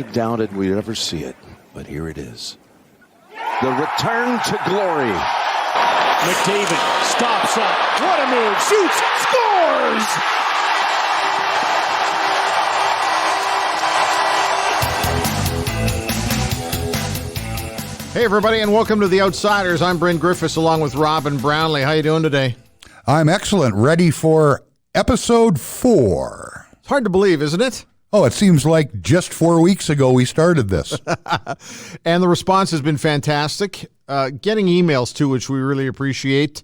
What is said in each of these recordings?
Many doubted we'd ever see it, but here it is. The return to glory. McDavid stops up. What a move. Shoots. Scores! Hey, everybody, and welcome to The Outsiders. I'm Brent Griffiths along with Robin Brownlee. How you doing today? I'm excellent. Ready for episode 4. It's hard to believe, isn't it? Oh, it seems like just 4 weeks ago we started this. And the response has been fantastic. Getting emails, too, which we really appreciate.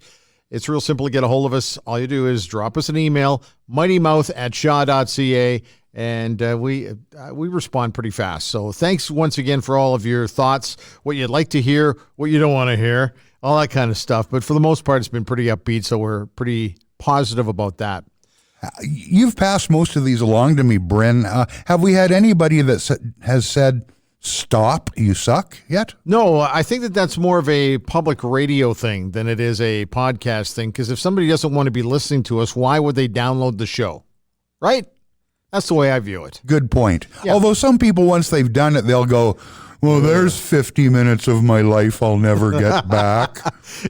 It's real simple to get a hold of us. All you do is drop us an email, mightymouth@shaw.ca, and we respond pretty fast. So thanks once again for all of your thoughts, what you'd like to hear, what you don't want to hear, all that kind of stuff. But for the most part, it's been pretty upbeat, so we're pretty positive about that. You've passed most of these along to me, Bryn. Have we had anybody that has said, stop, you suck, yet? No, I think that's more of a public radio thing than it is a podcast thing, because if somebody doesn't want to be listening to us, why would they download the show? Right? That's the way I view it. Good point. Yeah. Although some people, once they've done it, they'll go, well, there's 50 minutes of my life I'll never get back.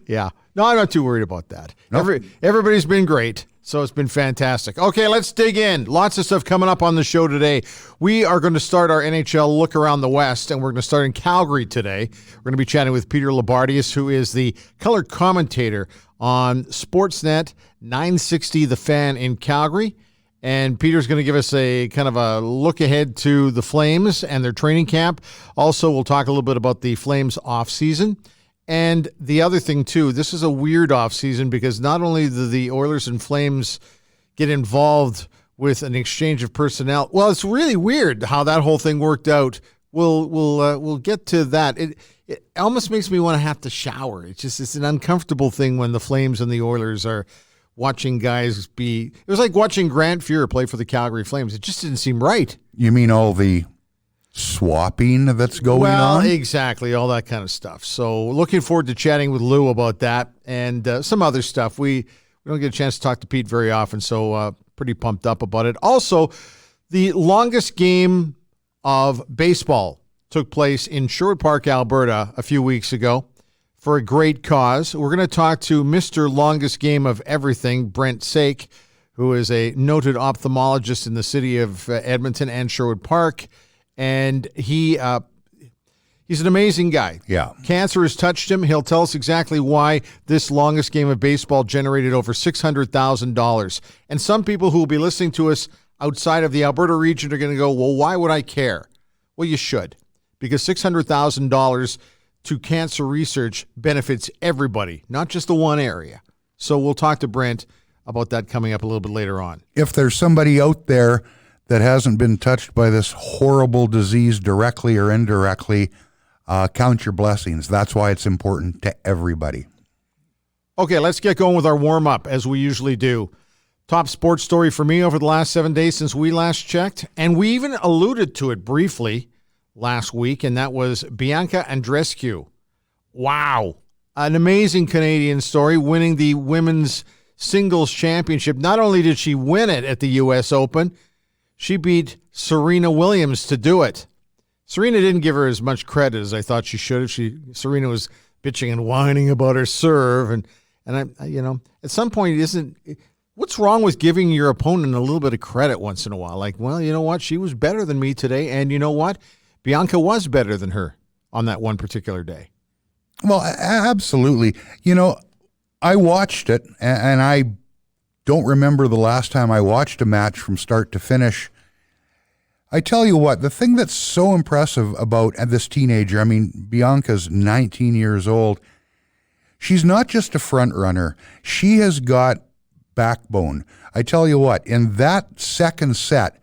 Yeah. No, I'm not too worried about that. Nope. Everybody's been great, so it's been fantastic. Okay, let's dig in. Lots of stuff coming up on the show today. We are going to start our NHL look around the West, and we're going to start in Calgary today. We're going to be chatting with Peter Loubardias, who is the color commentator on Sportsnet 960 The Fan in Calgary. And Peter's going to give us a kind of a look ahead to the Flames and their training camp. Also, we'll talk a little bit about the Flames offseason. And the other thing, too, this is a weird offseason because not only do the Oilers and Flames get involved with an exchange of personnel, well, it's really weird how that whole thing worked out. We'll get to that. It almost makes me want to have to shower. It's an uncomfortable thing when the Flames and the Oilers are watching guys it was like watching Grant Fuhr play for the Calgary Flames. It just didn't seem right. You mean all the swapping that's going on? on? Exactly, all that kind of stuff. So looking forward to chatting with Lou about that and some other stuff. We don't get a chance to talk to Pete very often, so pretty pumped up about it. Also, the longest game of baseball took place in Sherwood Park, Alberta a few weeks ago for a great cause. We're going to talk to Mr. Longest Game of Everything, Brent Saik, who is a noted ophthalmologist in the city of Edmonton and Sherwood Park. And he's an amazing guy. Yeah. Cancer has touched him. He'll tell us exactly why this longest game of baseball generated over $600,000. And some people who will be listening to us outside of the Alberta region are going to go, well, why would I care? Well, you should, because $600,000 to cancer research benefits everybody, not just the one area. So we'll talk to Brent about that coming up a little bit later on. If there's somebody out there that hasn't been touched by this horrible disease directly or indirectly, count your blessings. That's why it's important to everybody. Okay, let's get going with our warm-up, as we usually do. Top sports story for me over the last 7 days since we last checked, and we even alluded to it briefly last week, and that was Bianca Andreescu. Wow. An amazing Canadian story, winning the women's singles championship. Not only did she win it at the U.S. Open, she beat Serena Williams to do it. Serena didn't give her as much credit as I thought she should have. Serena was bitching and whining about her serve, and I at some point, what's wrong with giving your opponent a little bit of credit once in a while? Like, well, you know what? She was better than me today, and you know what? Bianca was better than her on that one particular day. Well, absolutely. I watched it, and I don't remember the last time I watched a match from start to finish. I tell you what, the thing that's so impressive about this teenager, Bianca's 19 years old, she's not just a front runner. She has got backbone. I tell you what, in that second set,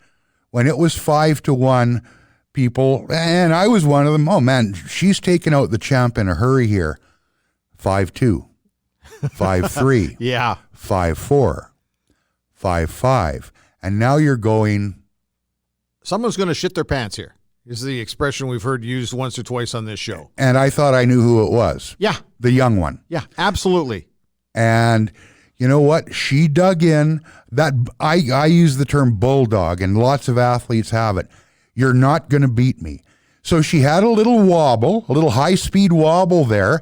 when it was 5-1, people, and I was one of them, oh man, she's taken out the champ in a hurry here. 5-2, 5-3, yeah, 5-4, 5-5, and now you're going. Someone's going to shit their pants here. This is the expression we've heard used once or twice on this show. And I thought I knew who it was. Yeah. The young one. Yeah, absolutely. And you know what? She dug in. That I use the term bulldog, and lots of athletes have it. You're not going to beat me. So she had a little wobble, a little high-speed wobble there,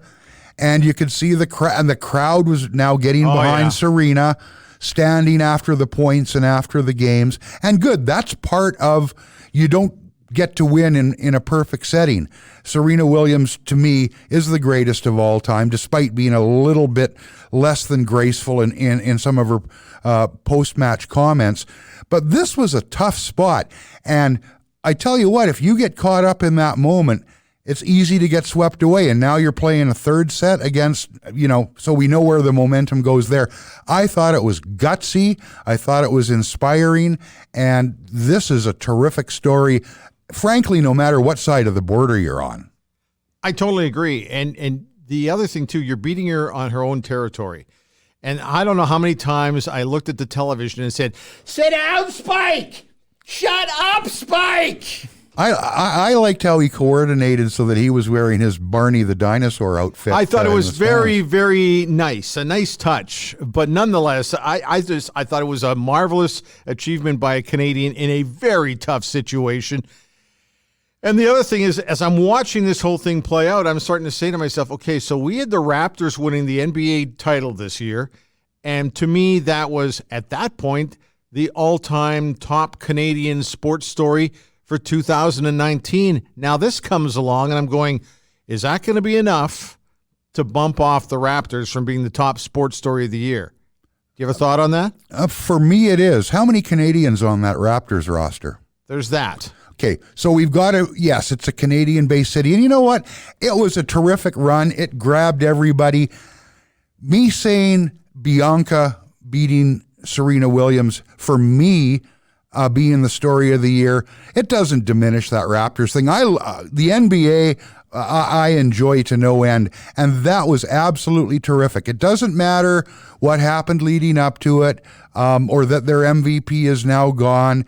and you could see the crowd was now getting behind Serena, standing after the points and after the games. And good, that's part of, you don't get to win in a perfect setting. Serena Williams, to me, is the greatest of all time, despite being a little bit less than graceful in some of her post-match comments. But this was a tough spot. And I tell you what, if you get caught up in that moment, it's easy to get swept away. And now you're playing a third set against, so we know where the momentum goes there. I thought it was gutsy. I thought it was inspiring. And this is a terrific story, frankly, no matter what side of the border you're on. I totally agree. And the other thing, too, you're beating her on her own territory. And I don't know how many times I looked at the television and said, "Sit down, Spike! Shut up, Spike!" I liked how he coordinated so that he was wearing his Barney the dinosaur outfit. I thought it was very, very nice, a nice touch. But nonetheless, I thought it was a marvelous achievement by a Canadian in a very tough situation. And the other thing is, as I'm watching this whole thing play out, I'm starting to say to myself, okay, so we had the Raptors winning the NBA title this year. And to me, that was, at that point, the all-time top Canadian sports story for 2019. Now this comes along, and I'm going, is that going to be enough to bump off the Raptors from being the top sports story of the year? Do you have a thought on that? For me, it is. How many Canadians on that Raptors roster? There's that. Okay, so we've got yes, it's a Canadian-based city. And you know what? It was a terrific run. It grabbed everybody. Me saying Bianca beating Serena Williams, for me, being the story of the year, it doesn't diminish that Raptors thing. The NBA, I enjoy to no end, and that was absolutely terrific. It doesn't matter what happened leading up to it, or that their MVP is now gone.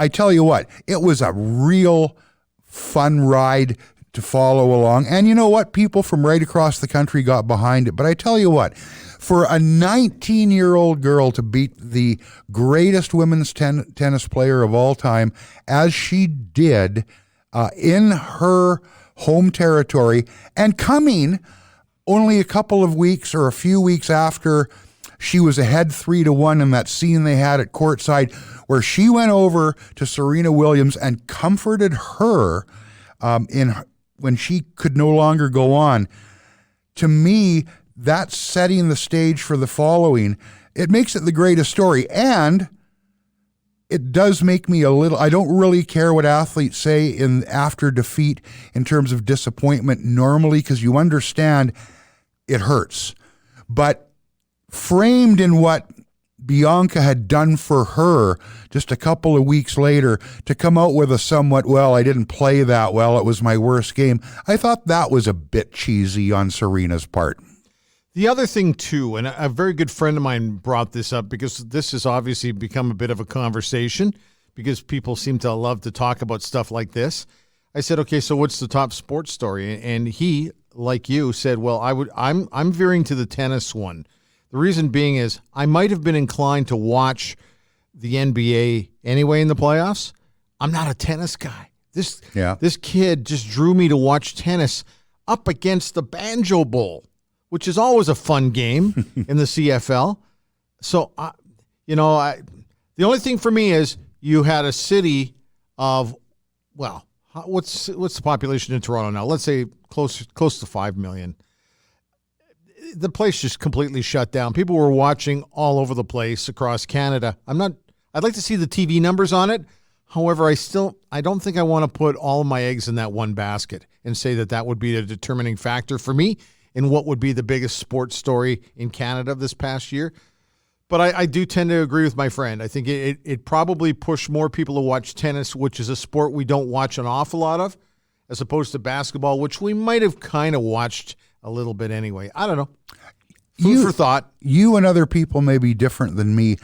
I tell you what, it was a real fun ride to follow along. And you know what? People from right across the country got behind it. But I tell you what, for a 19-year-old girl to beat the greatest women's tennis player of all time, as she did in her home territory, and coming only a couple of weeks or a few weeks after she was ahead 3-1 in that scene they had at courtside, where she went over to Serena Williams and comforted her when she could no longer go on. To me, that's setting the stage for the following. It makes it the greatest story, and it does make me I don't really care what athletes say after defeat in terms of disappointment normally, because you understand it hurts. But framed in what Bianca had done for her just a couple of weeks later, to come out with a somewhat, well, I didn't play that well, it was my worst game, I thought that was a bit cheesy on Serena's part. The other thing, too, and a very good friend of mine brought this up, because this has obviously become a bit of a conversation, because people seem to love to talk about stuff like this. I said, okay, so what's the top sports story? And he, like you, said, well, I'm veering to the tennis one. The reason being is I might have been inclined to watch the NBA anyway in the playoffs. I'm not a tennis guy. This kid just drew me to watch tennis up against the Banjo Bowl, which is always a fun game in the CFL. So, the only thing for me is you had a city of, well, what's the population in Toronto now? Let's say close to 5 million. The place just completely shut down. People were watching all over the place across Canada. I'd like to see the TV numbers on it. However, I don't think I want to put all of my eggs in that one basket and say that would be a determining factor for me in what would be the biggest sports story in Canada this past year. But I do tend to agree with my friend. I think it probably pushed more people to watch tennis, which is a sport we don't watch an awful lot of, as opposed to basketball, which we might have kind of watched a little bit anyway. I don't know. Food for thought. You and other people may be different than me.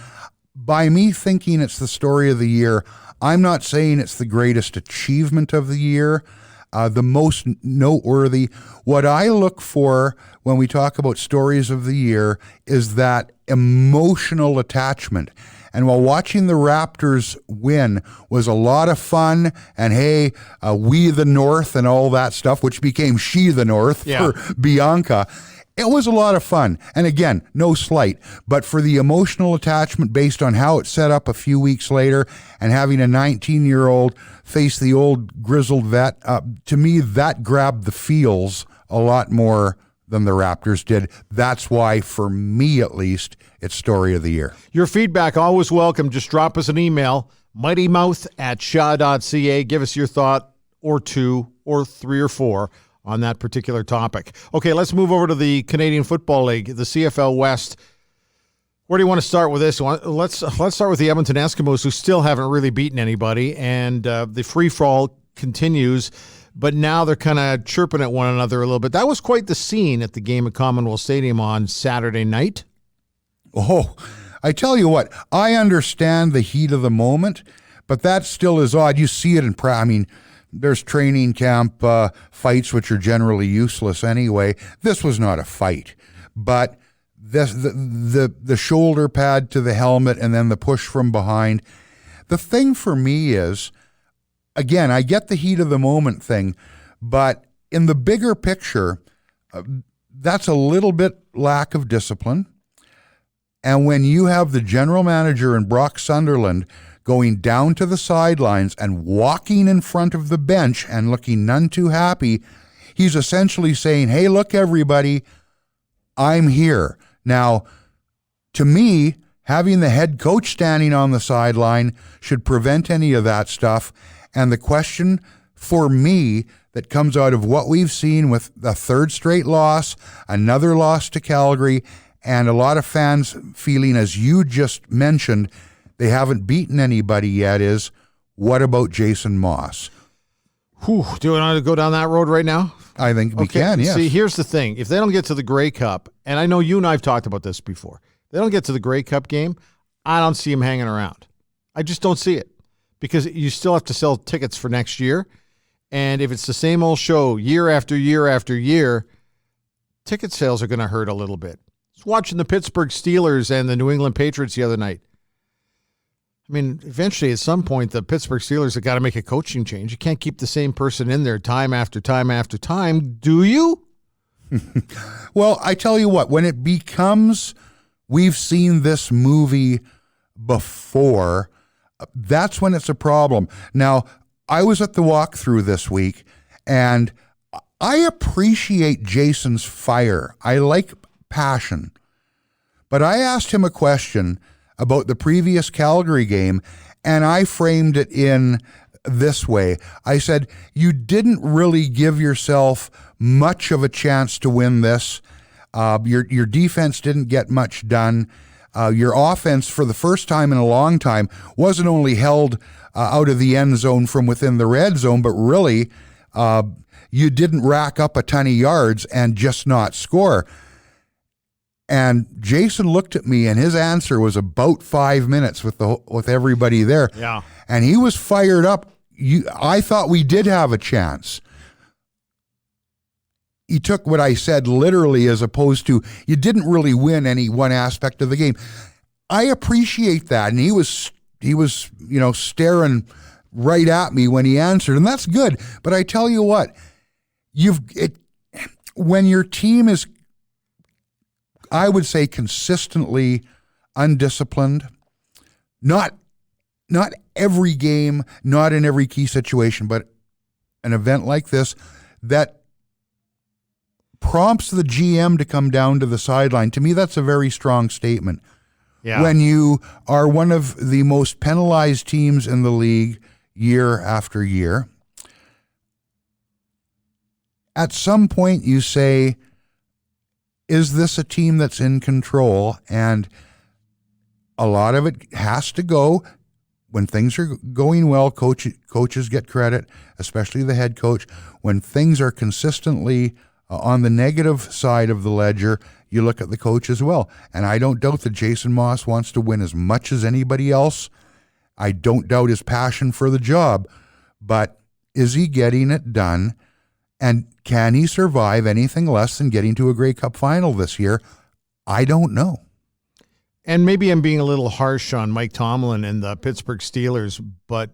By me thinking it's the story of the year, I'm not saying it's the greatest achievement of the year, the most noteworthy. What I look for when we talk about stories of the year is that emotional attachment. And while watching the Raptors win was a lot of fun, and hey, we the North and all that stuff, which became She the North for Bianca, it was a lot of fun. And again, no slight, but for the emotional attachment based on how it set up a few weeks later and having a 19-year-old face the old grizzled vet, to me, that grabbed the feels a lot more than the Raptors did. That's why, for me at least, it's Story of the Year. Your feedback, always welcome. Just drop us an email, mightymouth@shaw.ca. Give us your thought or two or three or four on that particular topic. Okay, let's move over to the Canadian Football League, the CFL West. Where do you want to start with this one? Let's start with the Edmonton Eskimos, who still haven't really beaten anybody, and the free-for-all continues, but now they're kind of chirping at one another a little bit. That was quite the scene at the game at Commonwealth Stadium on Saturday night. Oh, I tell you what, I understand the heat of the moment, but that still is odd. You see it in practice. I mean, there's training camp fights, which are generally useless anyway. This was not a fight, but the shoulder pad to the helmet and then the push from behind. The thing for me is, again, I get the heat of the moment thing, but in the bigger picture, that's a little bit lack of discipline. And when you have the general manager in Brock Sunderland going down to the sidelines and walking in front of the bench and looking none too happy, he's essentially saying, hey, look, everybody, I'm here. Now, to me, having the head coach standing on the sideline should prevent any of that stuff. And the question for me that comes out of what we've seen with the third straight loss, another loss to Calgary, and a lot of fans feeling, as you just mentioned, they haven't beaten anybody yet, is what about Jason Moss? Whew, do you want to go down that road right now? I think we can, yes. See, here's the thing. If they don't get to the Grey Cup, and I know you and I have talked about this before, they don't get to the Grey Cup game, I don't see him hanging around. I just don't see it, because you still have to sell tickets for next year, and if it's the same old show year after year after year, ticket sales are going to hurt a little bit. I was watching the Pittsburgh Steelers and the New England Patriots the other night. I mean, eventually, at some point, the Pittsburgh Steelers have got to make a coaching change. You can't keep the same person in there time after time after time, do you? Well, I tell you what, when it becomes, we've seen this movie before, that's when it's a problem. Now, I was at the walkthrough this week, and I appreciate Jason's fire. I like passion. But I asked him a question about the previous Calgary game, and I framed it in this way. I said, you didn't really give yourself much of a chance to win this. Your defense didn't get much done. Your offense, for the first time in a long time, wasn't only held out of the end zone from within the red zone, but really you didn't rack up a ton of yards and just not score. And Jason looked at me, and his answer was about 5 minutes with everybody there. Yeah. And he was fired up. I thought we did have a chance. He took what I said literally, as opposed to, you didn't really win any one aspect of the game. I appreciate that. And he was, staring right at me when he answered, and that's good. But I tell you what, when your team is, I would say, consistently undisciplined, not every game, not in every key situation, but an event like this that prompts the GM to come down to the sideline. To me, that's a very strong statement. Yeah. When you are one of the most penalized teams in the league year after year, at some point you say, is this a team that's in control? And a lot of it has to go when things are going well. Coaches get credit, especially the head coach. When things are consistently on the negative side of the ledger, you look at the coach as well. And I don't doubt that Jason Moss wants to win as much as anybody else. I don't doubt his passion for the job. But is he getting it done? And can he survive anything less than getting to a Grey Cup final this year? I don't know. and maybe I'm being a little harsh on Mike Tomlin and the Pittsburgh Steelers, but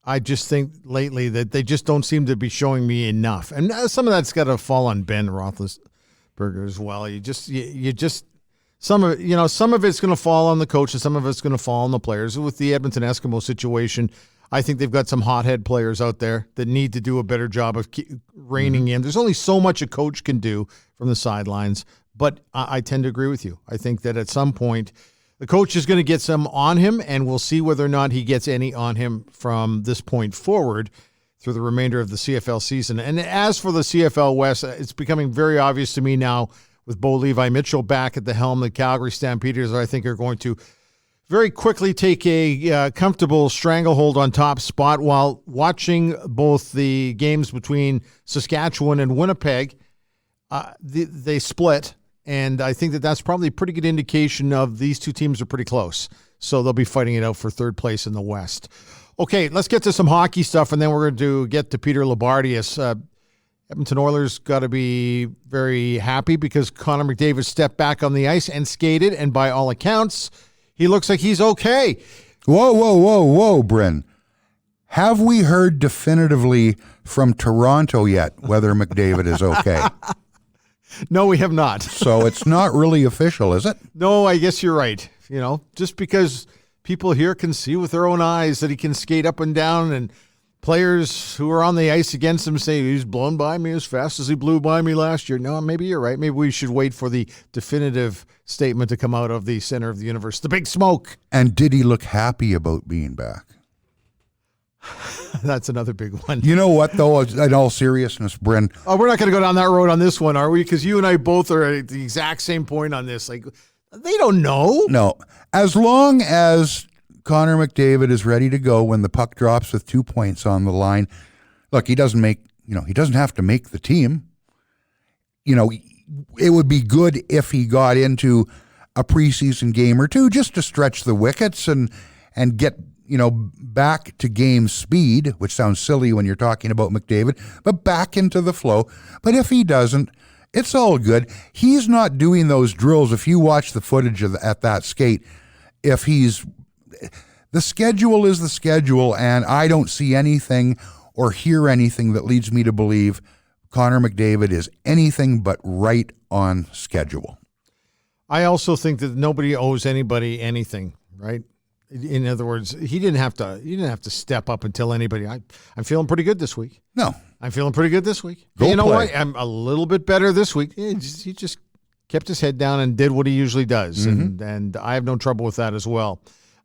I just think lately that they just don't seem to be showing me enough. And some of that's got to fall on Ben Roethlisberger as well. You just some of it's going to fall on the coach and some of it's going to fall on the players. With the Edmonton Eskimo situation, I think they've got some hothead players out there that need to do a better job of reining in. There's only so much a coach can do from the sidelines, but I tend to agree with you. I think that at some point the coach is going to get some on him, and we'll see whether or not he gets any on him from this point forward through the remainder of the CFL season. And as for the CFL West, it's becoming very obvious to me now with Bo Levi Mitchell back at the helm, the Calgary Stampeders, I think, are going to very quickly take a comfortable stranglehold on top spot while watching both the games between Saskatchewan and Winnipeg. They split, and I think that that's probably a pretty good indication of these two teams are pretty close. So they'll be fighting it out for third place in the West. Okay, let's get to some hockey stuff, and then we're going to get to Peter Loubardias. Edmonton Oilers got to be very happy because Connor McDavid stepped back on the ice and skated, and by all accounts, he looks like he's okay. Whoa, Bryn. Have we heard definitively from Toronto yet whether McDavid is okay? No, we have not. So it's not really official, is it? No, I guess you're right. Just because people here can see with their own eyes that he can skate up and down, and players who are on the ice against him say he's blown by me as fast as he blew by me last year. No, maybe you're right. Maybe we should wait for the definitive statement to come out of the center of the universe, the big smoke. And did he look happy about being back? That's another big one. You know what, though, in all seriousness, Bryn? Oh, we're not going to go down that road on this one, are we? Because you and I both are at the exact same point on this. Like, they don't know. No. As long as Connor McDavid is ready to go when the puck drops with 2 points on the line. Look, he doesn't have to make the team. It would be good if he got into a preseason game or two just to stretch the wickets and get, back to game speed, which sounds silly when you're talking about McDavid, but back into the flow. But if he doesn't, it's all good. He's not doing those drills. If you watch the footage at that skate, the schedule is the schedule, and I don't see anything or hear anything that leads me to believe Connor McDavid is anything but right on schedule. I also think that nobody owes anybody anything, right? In other words, he didn't have to step up and tell anybody, I'm feeling pretty good this week. No. I'm feeling pretty good this week. Go you know play. what? I'm a little bit better this week. He just kept his head down and did what he usually does, and I have no trouble with that as well.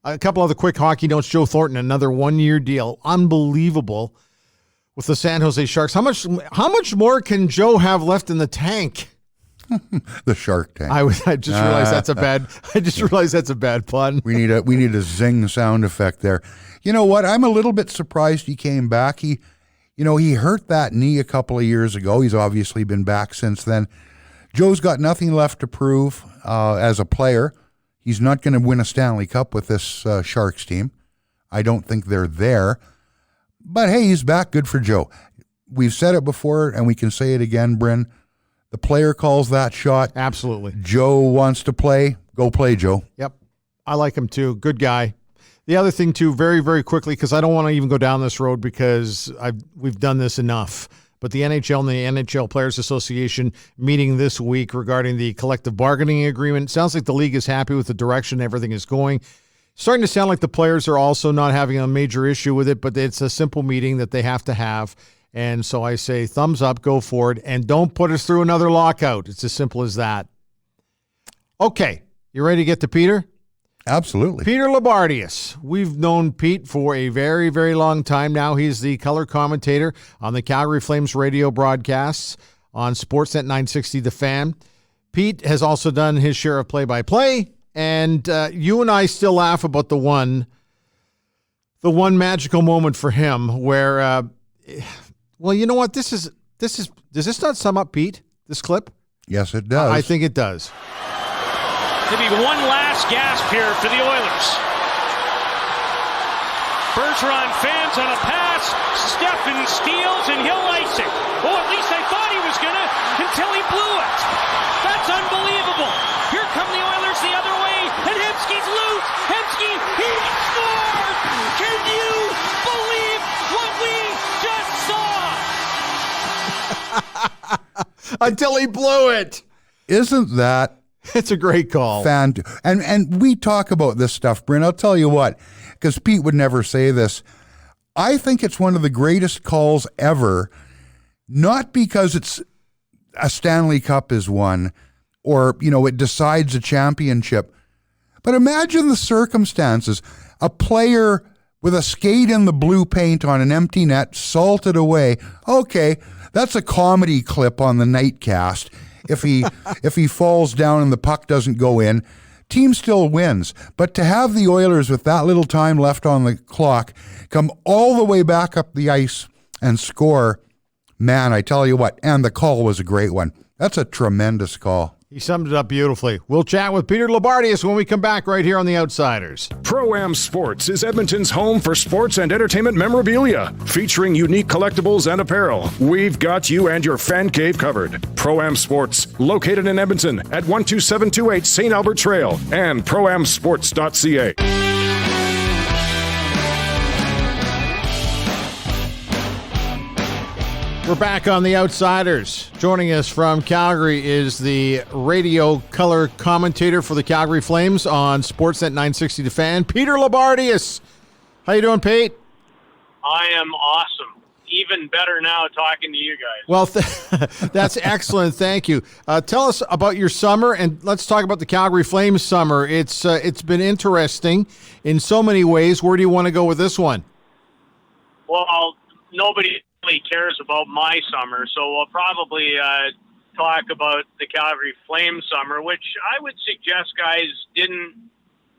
A couple other quick hockey notes. Joe Thornton, another 1-year deal. Unbelievable with the San Jose Sharks. How much more can Joe have left in the tank? The Shark Tank. I just realized that's a bad. I just realized that's a bad pun. We need a zing sound effect there. You know what? I'm a little bit surprised he came back. He hurt that knee a couple of years ago. He's obviously been back since then. Joe's got nothing left to prove as a player. He's not going to win a Stanley Cup with this Sharks team. I don't think they're there. But hey, he's back. Good for Joe. We've said it before, and we can say it again, Bryn. The player calls that shot. Absolutely. Joe wants to play. Go play, Joe. Yep. I like him too. Good guy. The other thing too, very, very quickly, because I don't want to even go down this road because we've done this enough. But the NHL and the NHL Players Association meeting this week regarding the collective bargaining agreement. Sounds like the league is happy with the direction everything is going. Starting to sound like the players are also not having a major issue with it, but it's a simple meeting that they have to have. And so I say thumbs up, go forward, and don't put us through another lockout. It's as simple as that. Okay, you ready to get to Peter? Absolutely. Peter Loubardias. We've known Pete for a very, very long time now. He's the color commentator on the Calgary Flames radio broadcasts on Sportsnet 960 The Fan. Pete has also done his share of play-by-play, and you and I still laugh about the one magical moment for him where, well, you know what? Does this not sum up Pete, this clip? Yes, it does. I think it does. Maybe one last gasp here for the Oilers. Bergeron fans on a pass. Steffen steals and he'll ice it. Oh, at least I thought he was gonna until he blew it. That's unbelievable. Here come the Oilers the other way, and until he blew it. Isn't that It's a great call. And we talk about this stuff, Brent. I'll tell you what, because Pete would never say this. I think it's one of the greatest calls ever, not because it's a Stanley Cup is won or, it decides a championship. But imagine the circumstances. A player with a skate in the blue paint on an empty net, salted away. Okay, that's a comedy clip on the nightcast. If he falls down and the puck doesn't go in, team still wins. But to have the Oilers with that little time left on the clock come all the way back up the ice and score, man, I tell you what, and the call was a great one. That's a tremendous call. He summed it up beautifully. We'll chat with Peter Loubardias when we come back right here on The Outsiders. Pro-Am Sports is Edmonton's home for sports and entertainment memorabilia, featuring unique collectibles and apparel. We've got you and your fan cave covered. Pro-Am Sports, located in Edmonton at 12728 St. Albert Trail and proamsports.ca. We're back on The Outsiders. Joining us from Calgary is the radio color commentator for the Calgary Flames on Sportsnet 960 The Fan, Peter Loubardias. How you doing, Pete? I am awesome. Even better now talking to you guys. Well, that's excellent. Thank you. Tell us about your summer, and let's talk about the Calgary Flames summer. It's been interesting in so many ways. Where do you want to go with this one? Well, nobody really cares about my summer, so we'll probably talk about the Calgary Flames summer, which I would suggest, guys, didn't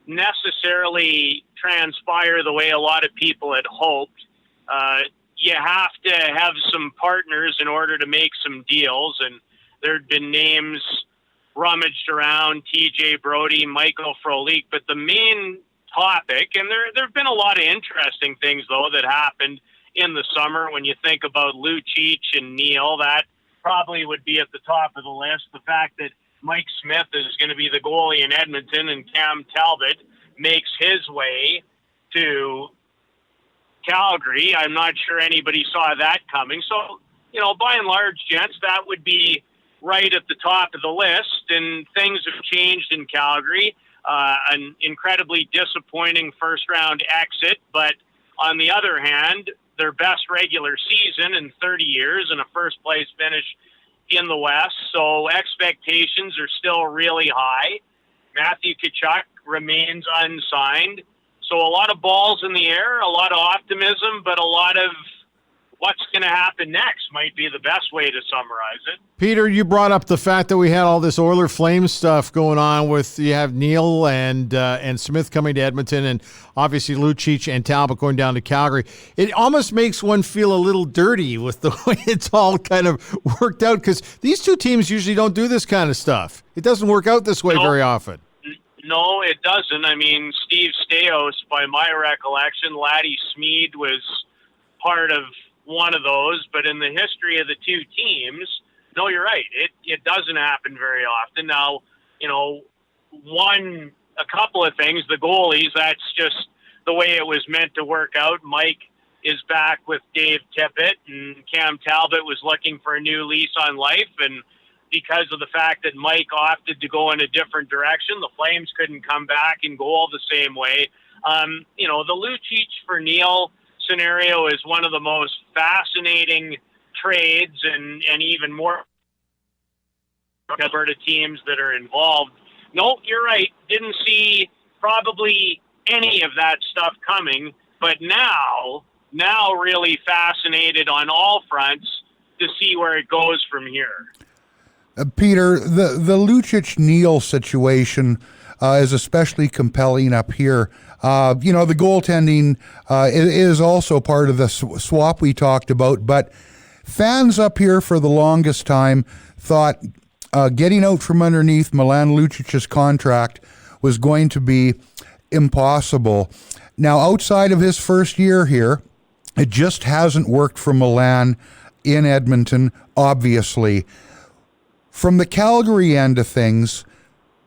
necessarily transpire the way a lot of people had hoped. You have to have some partners in order to make some deals, and there'd been names rummaged around, TJ Brody, Michael Frolik, but the main topic, and there have been a lot of interesting things, though, that happened in the summer. When you think about Lucic and Neal, that probably would be at the top of the list. The fact that Mike Smith is going to be the goalie in Edmonton and Cam Talbot makes his way to Calgary. I'm not sure anybody saw that coming. So, by and large, gents, that would be right at the top of the list. And things have changed in Calgary. An incredibly disappointing first-round exit, but on the other hand, their best regular season in 30 years and a first-place finish in the West. So expectations are still really high. Matthew Tkachuk remains unsigned. So a lot of balls in the air, a lot of optimism, but a lot of what's going to happen next might be the best way to summarize it. Peter, you brought up the fact that we had all this Oiler Flames stuff going on with, you have Neal and Smith coming to Edmonton, and obviously Lucic and Talbot going down to Calgary. It almost makes one feel a little dirty with the way it's all kind of worked out, because these two teams usually don't do this kind of stuff. It doesn't work out this way very often. No, it doesn't. I mean, Steve Staios, by my recollection, Laddie Smead was part of one of those, but in the history of the two teams, no, you're right. It doesn't happen very often. Now, a couple of things, the goalies, that's just the way it was meant to work out. Mike is back with Dave Tippett, and Cam Talbot was looking for a new lease on life, and because of the fact that Mike opted to go in a different direction, the Flames couldn't come back and goal the same way. The Lucic for Neal scenario is one of the most fascinating trades and even more Alberta teams that are involved. No, you're right. Didn't see probably any of that stuff coming, but now really fascinated on all fronts to see where it goes from here. Peter, the Lucic-Neal situation is especially compelling up here. The goaltending is also part of the swap we talked about, but fans up here for the longest time thought getting out from underneath Milan Lucic's contract was going to be impossible. Now, outside of his first year here, it just hasn't worked for Milan in Edmonton, obviously. From the Calgary end of things,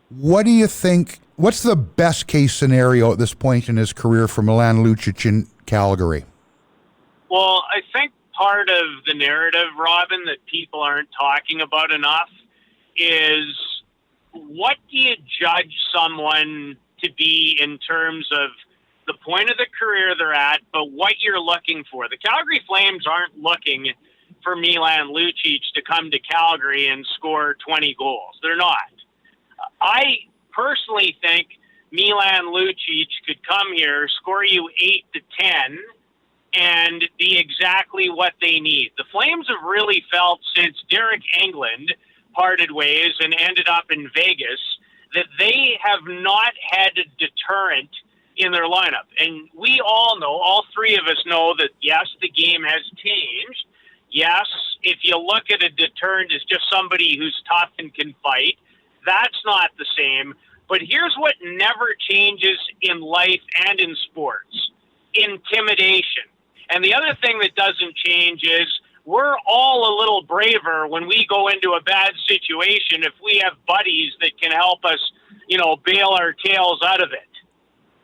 what do you think? What's the best case scenario at this point in his career for Milan Lucic in Calgary? Well, I think part of the narrative, Robin, that people aren't talking about enough is, what do you judge someone to be in terms of the point of the career they're at, but what you're looking for? The Calgary Flames aren't looking for Milan Lucic to come to Calgary and score 20 goals. They're not. I personally think Milan Lucic could come here, score you 8 to 10, and be exactly what they need. The Flames have really felt since Derek Engelland parted ways and ended up in Vegas that they have not had a deterrent in their lineup. And we all know, all three of us know, that yes, the game has changed. Yes, if you look at a deterrent as just somebody who's tough and can fight, that's not the same. But here's what never changes in life and in sports: intimidation. And the other thing that doesn't change is we're all a little braver when we go into a bad situation if we have buddies that can help us, bail our tails out of it.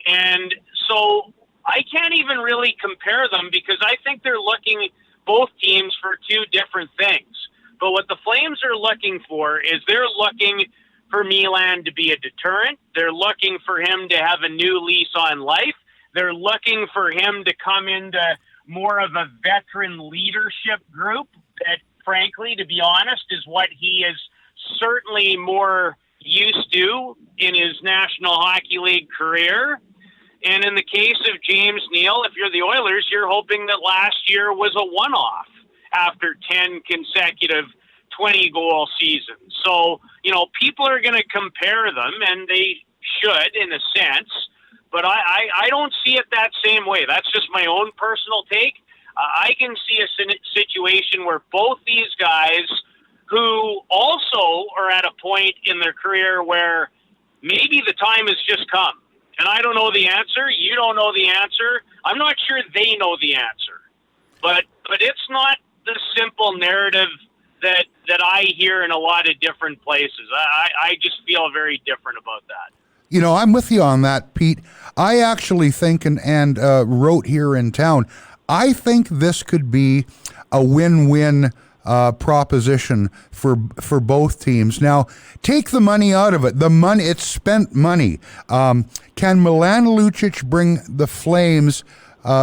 And so I can't even really compare them, because I think they're looking, both teams, for two different things. But what the Flames are looking for is they're looking for Milan to be a deterrent. They're looking for him to have a new lease on life. They're looking for him to come into more of a veteran leadership group that, frankly, to be honest, is what he is certainly more used to in his National Hockey League career. And in the case of James Neal, if you're the Oilers, you're hoping that last year was a one-off after 10 consecutive 20-goal seasons. So, people are going to compare them, and they should in a sense, but I don't see it that same way. That's just my own personal take. I can see a situation where both these guys, who also are at a point in their career where maybe the time has just come, and I don't know the answer, you don't know the answer, I'm not sure they know the answer, but it's not the simple narrative that I hear in a lot of different places. I just feel very different about that. I'm with you on that, Pete. I actually think, and wrote here in town, I think this could be a win-win proposition for both teams. Now, take the money out of it. The money, it's spent money. Can Milan Lucic bring the Flames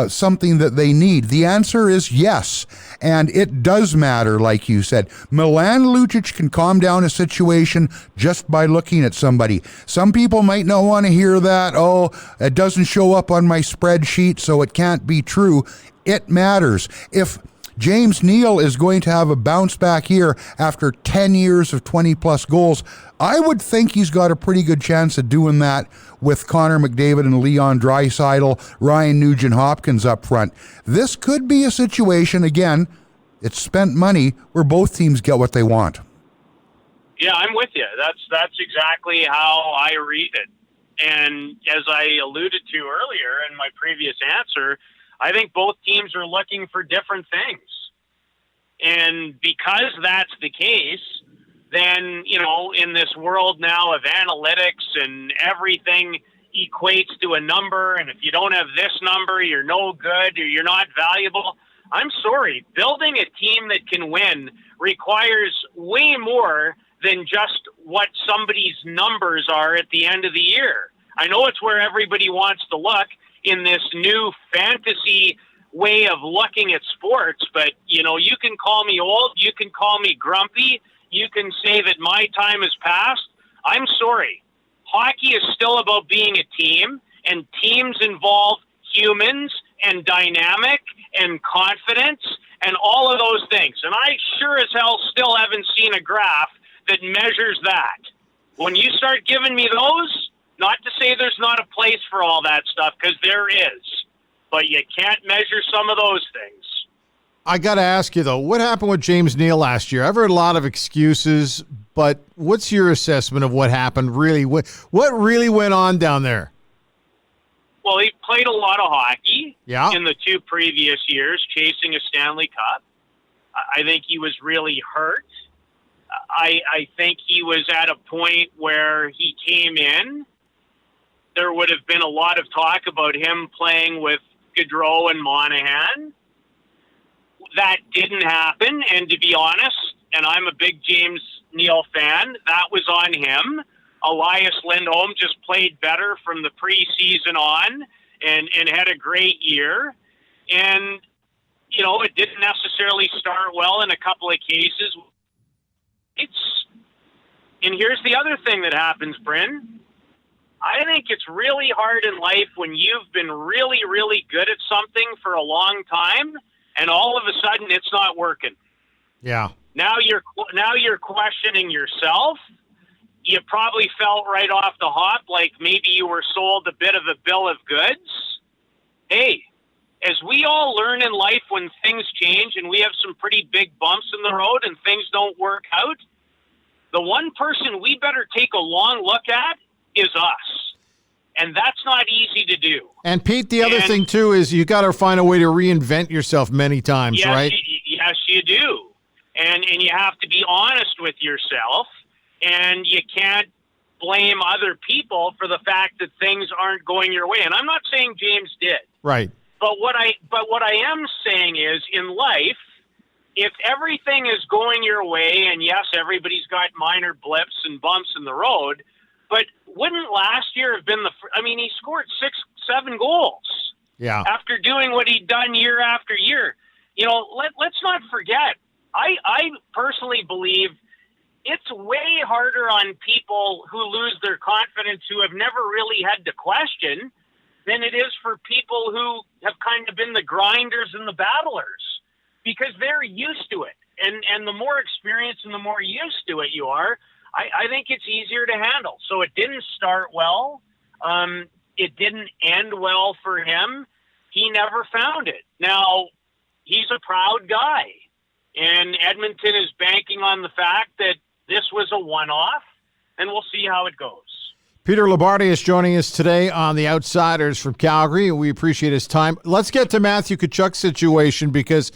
something that they need? The answer is yes, and it does matter, like you said. Milan Lucic can calm down a situation just by looking at somebody. Some people might not want to hear that. Oh, it doesn't show up on my spreadsheet, so it can't be true. It matters. If James Neal is going to have a bounce back year after 10 years of 20-plus goals, I would think he's got a pretty good chance of doing that with Connor McDavid and Leon Draisaitl, Ryan Nugent-Hopkins up front. This could be a situation, again, it's spent money, where both teams get what they want. Yeah, I'm with you. That's exactly how I read it. And as I alluded to earlier in my previous answer, I think both teams are looking for different things. And because that's the case, then, in this world now of analytics and everything equates to a number, and if you don't have this number, you're no good or you're not valuable. I'm sorry, building a team that can win requires way more than just what somebody's numbers are at the end of the year. I know it's where everybody wants to look in this new fantasy way of looking at sports, but you can call me old, you can call me grumpy, you can say that my time has passed. I'm sorry. Hockey is still about being a team, and teams involve humans and dynamic and confidence and all of those things. And I sure as hell still haven't seen a graph that measures that. When you start giving me those, not to say there's not a place for all that stuff, because there is, but you can't measure some of those things. I got to ask you, though, what happened with James Neal last year? I've heard a lot of excuses, but what's your assessment of what happened really? What really went on down there? Well, he played a lot of hockey in the 2 previous years, chasing a Stanley Cup. I think he was really hurt. I think he was at a point where he came in. There would have been a lot of talk about him playing with Gaudreau and Monahan. that didn't happen. And to be honest, and I'm a big James Neal fan, that was on him. Elias Lindholm just played better from the preseason on and had a great year. And, you know, it didn't necessarily start well in a couple of cases. And here's the other thing that happens, Bryn. I think it's really hard in life when you've been really, really good at something for a long time, and all of a sudden it's not working. Yeah. Now you're questioning yourself. You probably felt right off the hop like maybe you were sold a bit of a bill of goods. Hey, as we all learn in life when things change and we have some pretty big bumps in the road and things don't work out, the one person we better take a long look at is us. And that's not easy to do. And Pete, the other thing too is you got to find a way to reinvent yourself many times, yes, right? Yes, you do. And you have to be honest with yourself, and you can't blame other people for the fact that things aren't going your way. And I'm not saying James did. Right. But what I am saying is, in life, if everything is going your way, and yes, everybody's got minor blips and bumps in the road, but wouldn't last year have been he scored 6-7 goals. Yeah. After doing what he'd done year after year. You know, let's not forget, I personally believe it's way harder on people who lose their confidence, who have never really had to question, than it is for people who have kind of been the grinders and the battlers, because they're used to it. And the more experienced and the more used to it you are, I think it's easier to handle. So it didn't start well. It didn't end well for him. He never found it. Now, he's a proud guy, and Edmonton is banking on the fact that this was a one-off, and we'll see how it goes. Peter Loubardias is joining us today on The Outsiders from Calgary. We appreciate his time. Let's get to Matthew Tkachuk's situation, because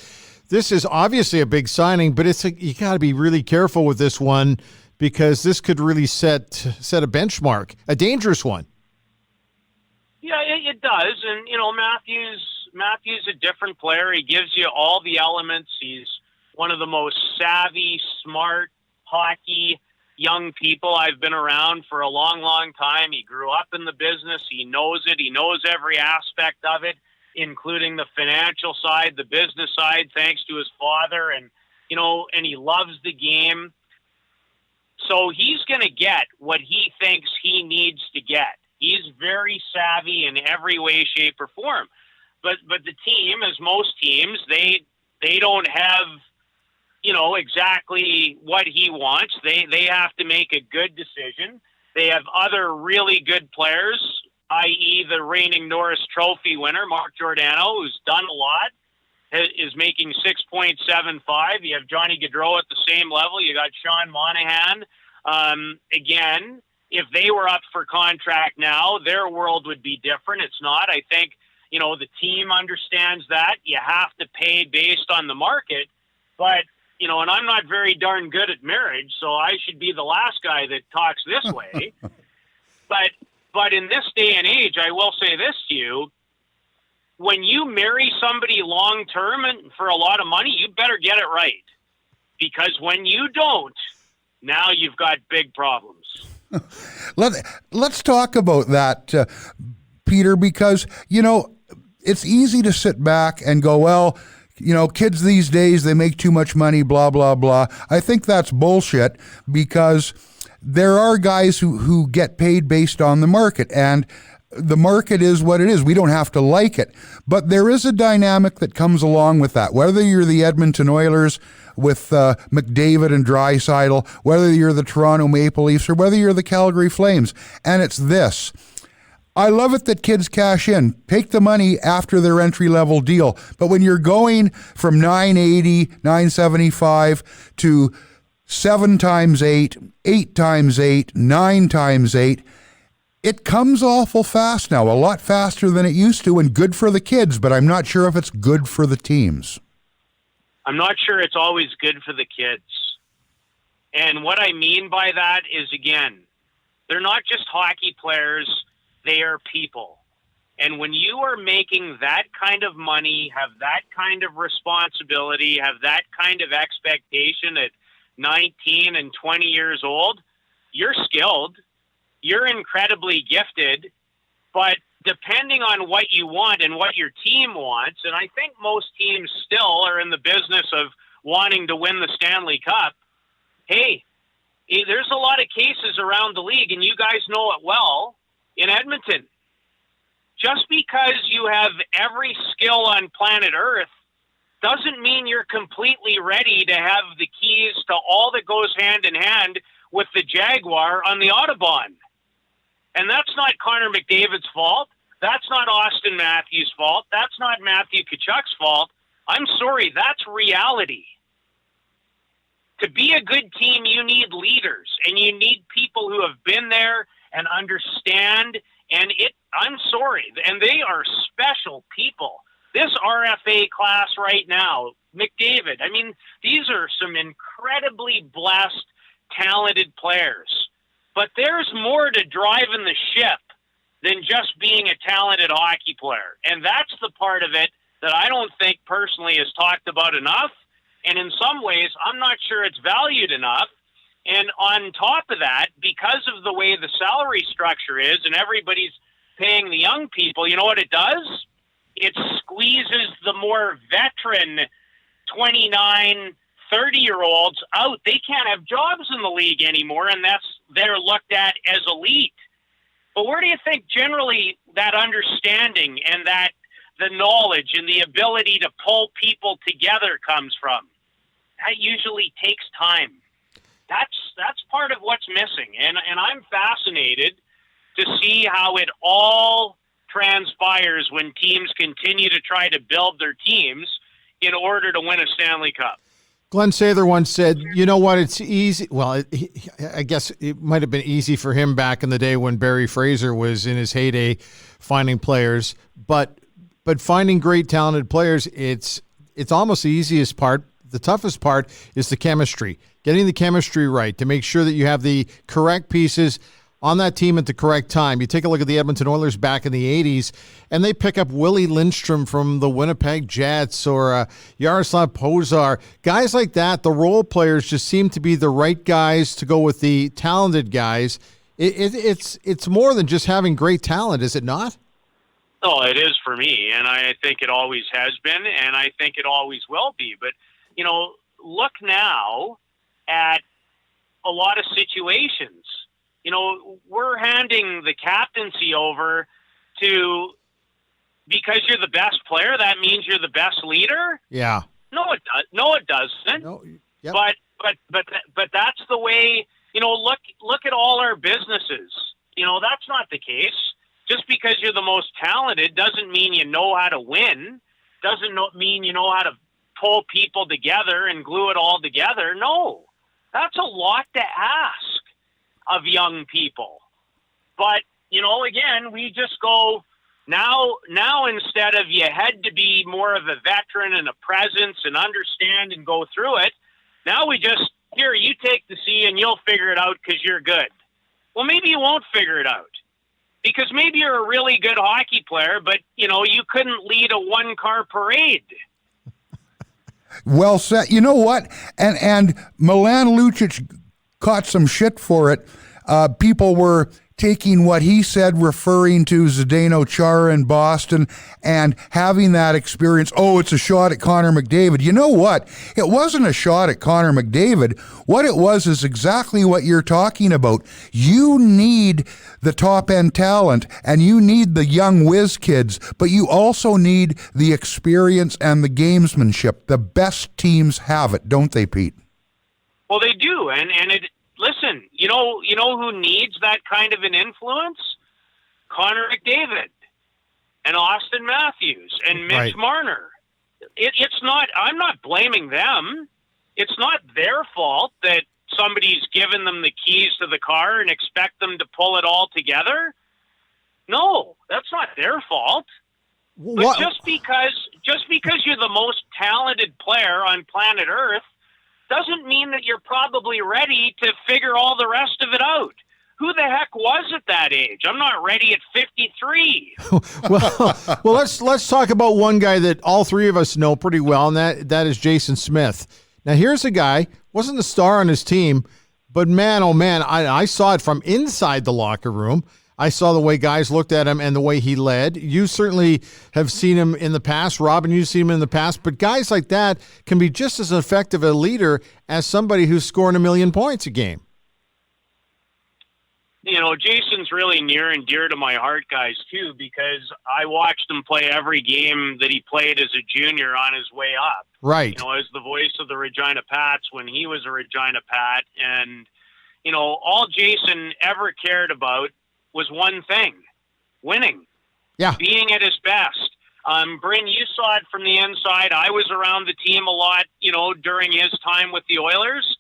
this is obviously a big signing, but you got to be really careful with this one, because this could really set a benchmark, a dangerous one. Yeah, it does. And, you know, Matthew's a different player. He gives you all the elements. He's one of the most savvy, smart hockey young people I've been around for a long, long time. He grew up in the business. He knows it. He knows every aspect of it, including the financial side, the business side, thanks to his father. And, you know, and he loves the game. So he's going to get what he thinks he needs to get. He's very savvy in every way, shape, or form. But the team, as most teams, they don't have, you know, exactly what he wants. They have to make a good decision. They have other really good players, i.e. the reigning Norris Trophy winner, Mark Giordano, who's done a lot, is making 6.75. You have Johnny Gaudreau at the same level. You got Sean Monahan. Again, if they were up for contract now, their world would be different. It's not. I think, you know, the team understands that. You have to pay based on the market. But, you know, and I'm not very darn good at marriage, so I should be the last guy that talks this way. But in this day and age, I will say this to you. When you marry somebody long-term and for a lot of money, you better get it right. Because when you don't, now you've got big problems. Let's talk about that, Peter, because, you know, it's easy to sit back and go, well, you know, kids these days, they make too much money, blah, blah, blah. I think that's bullshit, because there are guys who get paid based on the market, and the market is what it is. We don't have to like it. But there is a dynamic that comes along with that. Whether you're the Edmonton Oilers with McDavid and Draisaitl, whether you're the Toronto Maple Leafs, or whether you're the Calgary Flames. And it's this. I love it that kids cash in. Take the money after their entry-level deal. But when you're going from $980, $975 to 7 times 8, 8 times 8, 9 times 8, it comes awful fast now, a lot faster than it used to, and good for the kids, but I'm not sure if it's good for the teams. I'm not sure it's always good for the kids. And what I mean by that is, again, they're not just hockey players, they are people. And when you are making that kind of money, have that kind of responsibility, have that kind of expectation at 19 and 20 years old, you're skilled, you're incredibly gifted, but depending on what you want and what your team wants, and I think most teams still are in the business of wanting to win the Stanley Cup, hey, there's a lot of cases around the league, and you guys know it well, in Edmonton. Just because you have every skill on planet Earth doesn't mean you're completely ready to have the keys to all that goes hand in hand with the Jaguar on the Autobahn. And that's not Connor McDavid's fault. That's not Austin Matthews' fault. That's not Matthew Tkachuk's fault. I'm sorry, that's reality. To be a good team, you need leaders, and you need people who have been there and understand. And I'm sorry, and they are special people. This RFA class right now, McDavid, I mean, these are some incredibly blessed, talented players. But there's more to driving the ship than just being a talented hockey player. And that's the part of it that I don't think personally is talked about enough. And in some ways, I'm not sure it's valued enough. And on top of that, because of the way the salary structure is and everybody's paying the young people, you know what it does? It squeezes the more veteran 29, 30-year-olds out. They can't have jobs in the league anymore, and they're looked at as elite. But where do you think generally that understanding and that the knowledge and the ability to pull people together comes from? That usually takes time. That's part of what's missing. And I'm fascinated to see how it all transpires when teams continue to try to build their teams in order to win a Stanley Cup. Glenn Sather once said, you know what, it's easy. Well, I guess it might have been easy for him back in the day when Barry Fraser was in his heyday finding players. But finding great, talented players, it's almost the easiest part. The toughest part is the chemistry, getting the chemistry right to make sure that you have the correct pieces on that team at the correct time. You take a look at the Edmonton Oilers back in the 80s, and they pick up Willie Lindstrom from the Winnipeg Jets or Yaroslav Pozar. Guys like that, the role players just seem to be the right guys to go with the talented guys. It's more than just having great talent, is it not? Oh, it is for me, and I think it always has been, and I think it always will be. But, you know, look now at a lot of situations. You know, we're handing the captaincy over to, because you're the best player, that means you're the best leader? Yeah. No, it does. No, it doesn't. No, yep. But that's the way, you know, look at all our businesses. You know, that's not the case. Just because you're the most talented doesn't mean you know how to win. Doesn't mean you know how to pull people together and glue it all together. No, that's a lot to ask of young people. But, you know, again, we just go now instead of you had to be more of a veteran and a presence and understand and go through it, now we just, here, you take the C and you'll figure it out because you're good. Well, maybe you won't figure it out because maybe you're a really good hockey player, but, you know, you couldn't lead a one-car parade. Well said. You know what? And Milan Lucic caught some shit for it. People were taking what he said, referring to Zdeno Chara in Boston and having that experience. Oh, it's a shot at Connor McDavid. You know what? It wasn't a shot at Connor McDavid. What it was is exactly what you're talking about. You need the top-end talent and you need the young whiz kids, but you also need the experience and the gamesmanship. The best teams have it, don't they, Pete? Well, they do, and it. Listen, you know who needs that kind of an influence? Connor McDavid and Austin Matthews and Mitch Marner. It's not. I'm not blaming them. It's not their fault that somebody's given them the keys to the car and expect them to pull it all together. No, that's not their fault. But just because you're the most talented player on planet Earth doesn't mean that you're probably ready to figure all the rest of it out. who the heck was at that age? I'm not ready at 53. well, let's talk about one guy that all three of us know pretty well, and that is Jason Smith. Now, here's a guy, wasn't the star on his team, but man, oh man, I saw it from inside the locker room. I saw the way guys looked at him and the way he led. You certainly have seen him in the past. Robin, you've seen him in the past. But guys like that can be just as effective a leader as somebody who's scoring 1 million points a game. You know, Jason's really near and dear to my heart, guys, too, because I watched him play every game that he played as a junior on his way up. Right. You know, as the voice of the Regina Pats when he was a Regina Pat. And, you know, all Jason ever cared about was one thing: winning. Yeah. Being at his best. Bryn, you saw it from the inside. I was around the team a lot, you know, during his time with the Oilers.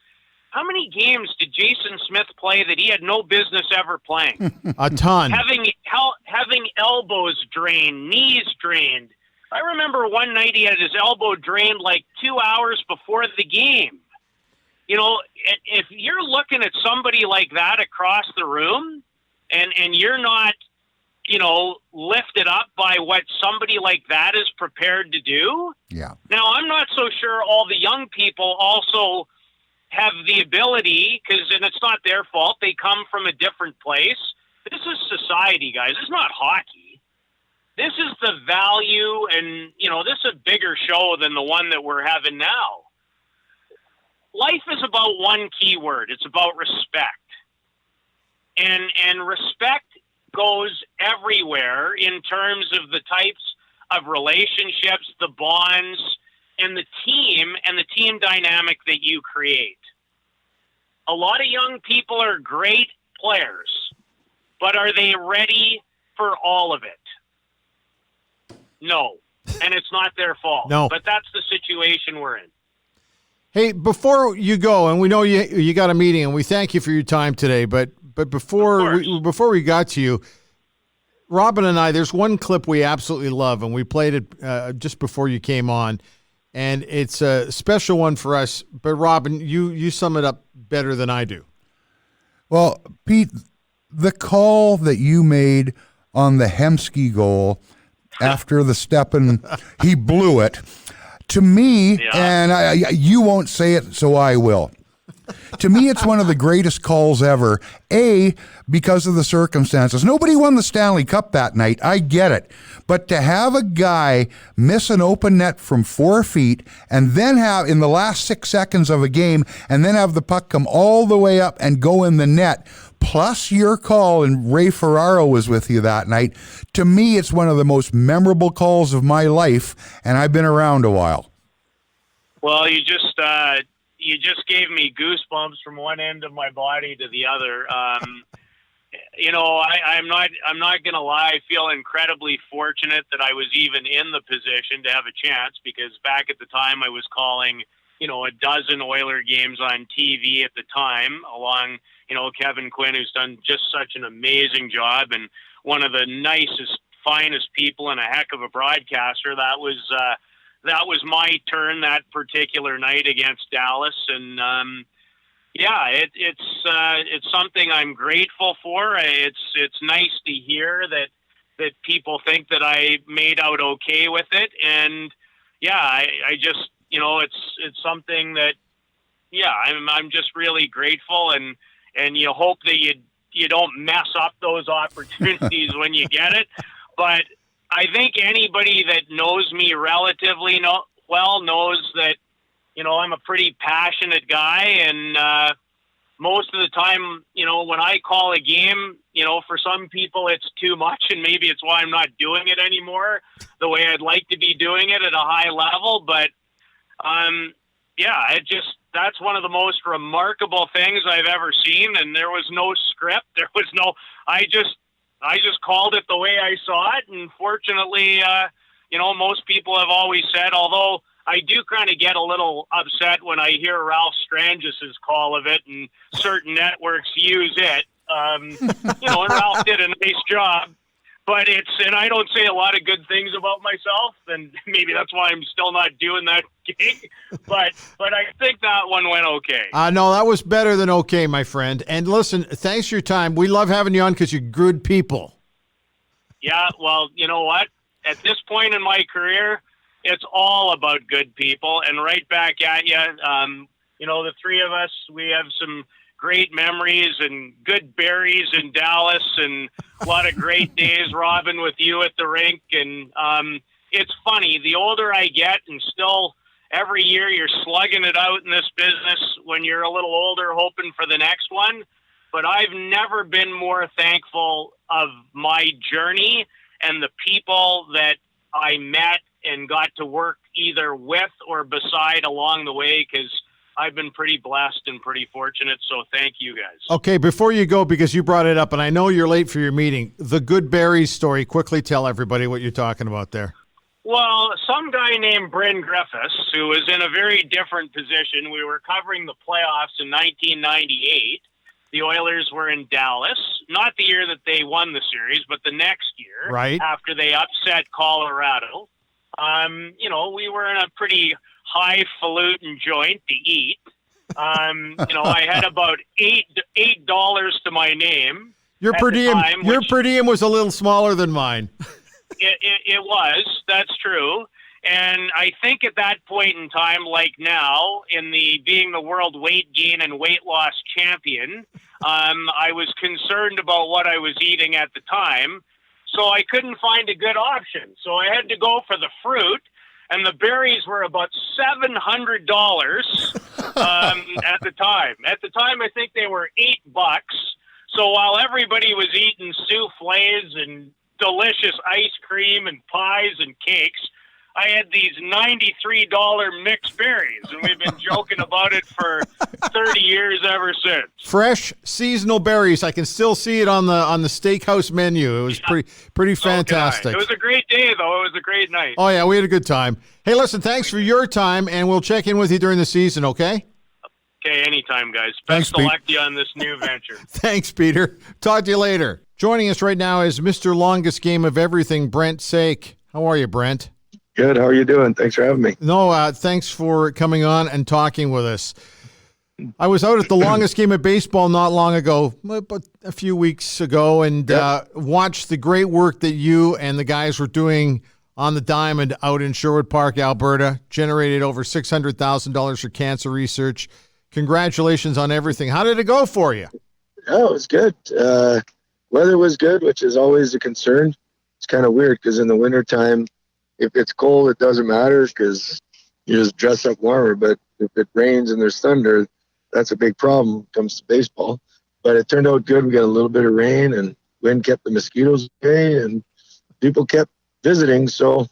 How many games did Jason Smith play that he had no business ever playing? A ton. Having elbows drained, knees drained. I remember one night he had his elbow drained like 2 hours before the game. You know, if you're looking at somebody like that across the room, and you're not, you know, lifted up by what somebody like that is prepared to do. Yeah. Now, I'm not so sure all the young people also have the ability, and it's not their fault. They come from a different place. This is society, guys. It's not hockey. This is the value, and, you know, this is a bigger show than the one that we're having now. Life is about one key word. It's about respect. And respect goes everywhere in terms of the types of relationships, the bonds, and the team dynamic that you create. A lot of young people are great players, but are they ready for all of it? No. And it's not their fault. No. But that's the situation we're in. Hey, before you go, and we know you got a meeting, and we thank you for your time today, but before we got to you, Robin and I, there's one clip we absolutely love, and we played it just before you came on, and it's a special one for us. But Robin, you sum it up better than I do. Well, Pete, the call that you made on the Hemsky goal after the Stepan, he blew it. To me, and you won't say it, so I will. To me, it's one of the greatest calls ever. A, because of the circumstances. Nobody won the Stanley Cup that night. I get it. But to have a guy miss an open net from 4 feet and then have, in the last 6 seconds of a game, and then have the puck come all the way up and go in the net, plus your call, and Ray Ferraro was with you that night, to me, it's one of the most memorable calls of my life, and I've been around a while. Well, you just gave me goosebumps from one end of my body to the other. You know, I'm not going to lie. I feel incredibly fortunate that I was even in the position to have a chance, because back at the time I was calling, you know, a dozen Oiler games on TV at the time, along, you know, Kevin Quinn, who's done just such an amazing job and one of the nicest, finest people and a heck of a broadcaster. That was my turn that particular night against Dallas, and it's something I'm grateful for. It's nice to hear that people think that I made out okay with it, and I just, you know, it's something that I'm just really grateful, and you hope that you don't mess up those opportunities when you get it, but I think anybody that knows me relatively well knows that, you know, I'm a pretty passionate guy, and most of the time, you know, when I call a game, you know, for some people it's too much, and maybe it's why I'm not doing it anymore the way I'd like to be doing it at a high level. But that's one of the most remarkable things I've ever seen, and there was no script. I just called it the way I saw it, and fortunately, you know, most people have always said, although I do kind of get a little upset when I hear Ralph Strangis' call of it, and certain networks use it. You know, and Ralph did a nice job, but and I don't say a lot of good things about myself, and maybe that's why I'm still not doing that gig. But I think that one went okay. No, that was better than okay, my friend. And listen, thanks for your time. We love having you on because you're good people. Yeah, well, you know what? At this point in my career, it's all about good people, and right back at you. The three of us, we have some great memories and good berries in Dallas and a lot of great days, Robin, with you at the rink. And it's funny, the older I get, and still every year you're slugging it out in this business when you're a little older, hoping for the next one. But I've never been more thankful of my journey and the people that I met and got to work either with or beside along the way, because I've been pretty blessed and pretty fortunate, so thank you guys. Okay, before you go, because you brought it up, and I know you're late for your meeting, the good berries story, quickly tell everybody what you're talking about there. Well, some guy named Bryn Griffiths, who was in a very different position, we were covering the playoffs in 1998. The Oilers were in Dallas, not the year that they won the series, but the next year, right after they upset Colorado. We were in a pretty highfalutin joint to eat. I had about $8 to my name. Your per diem was a little smaller than mine. It was. That's true. And I think at that point in time, like now, being the world weight gain and weight loss champion, I was concerned about what I was eating at the time. So I couldn't find a good option. So I had to go for the fruit. And the berries were about $700 at the time. At the time, I think they were $8. So while everybody was eating soufflés and delicious ice cream and pies and cakes, I had these $93 mixed berries, and we've been joking about it for 30 years ever since. Fresh seasonal berries. I can still see it on the steakhouse menu. It was pretty fantastic. It was a great day, though. It was a great night. Oh, yeah, we had a good time. Hey, listen, thanks for your time, and we'll check in with you during the season, okay? Okay, anytime, guys. Thanks, Best of luck to you on this new venture. Thanks, Peter. Talk to you later. Joining us right now is Mr. Longest Game of Everything, Brent Saik. How are you, Brent? Good. How are you doing? Thanks for having me. No, thanks for coming on and talking with us. I was out at the longest game of baseball not long ago, but a few weeks ago, and watched the great work that you and the guys were doing on the diamond out in Sherwood Park, Alberta. Generated over $600,000 for cancer research. Congratulations on everything. How did it go for you? Oh, it was good. Weather was good, which is always a concern. It's kind of weird because in the wintertime, if it's cold, it doesn't matter because you just dress up warmer. But if it rains and there's thunder, that's a big problem when it comes to baseball. But it turned out good. We got a little bit of rain, and wind kept the mosquitoes away, and people kept visiting, so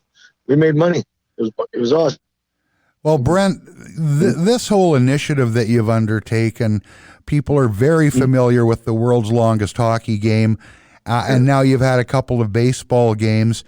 we made money. It was awesome. Well, Brent, this whole initiative that you've undertaken, people are very familiar with the world's longest hockey game, and now you've had a couple of baseball games.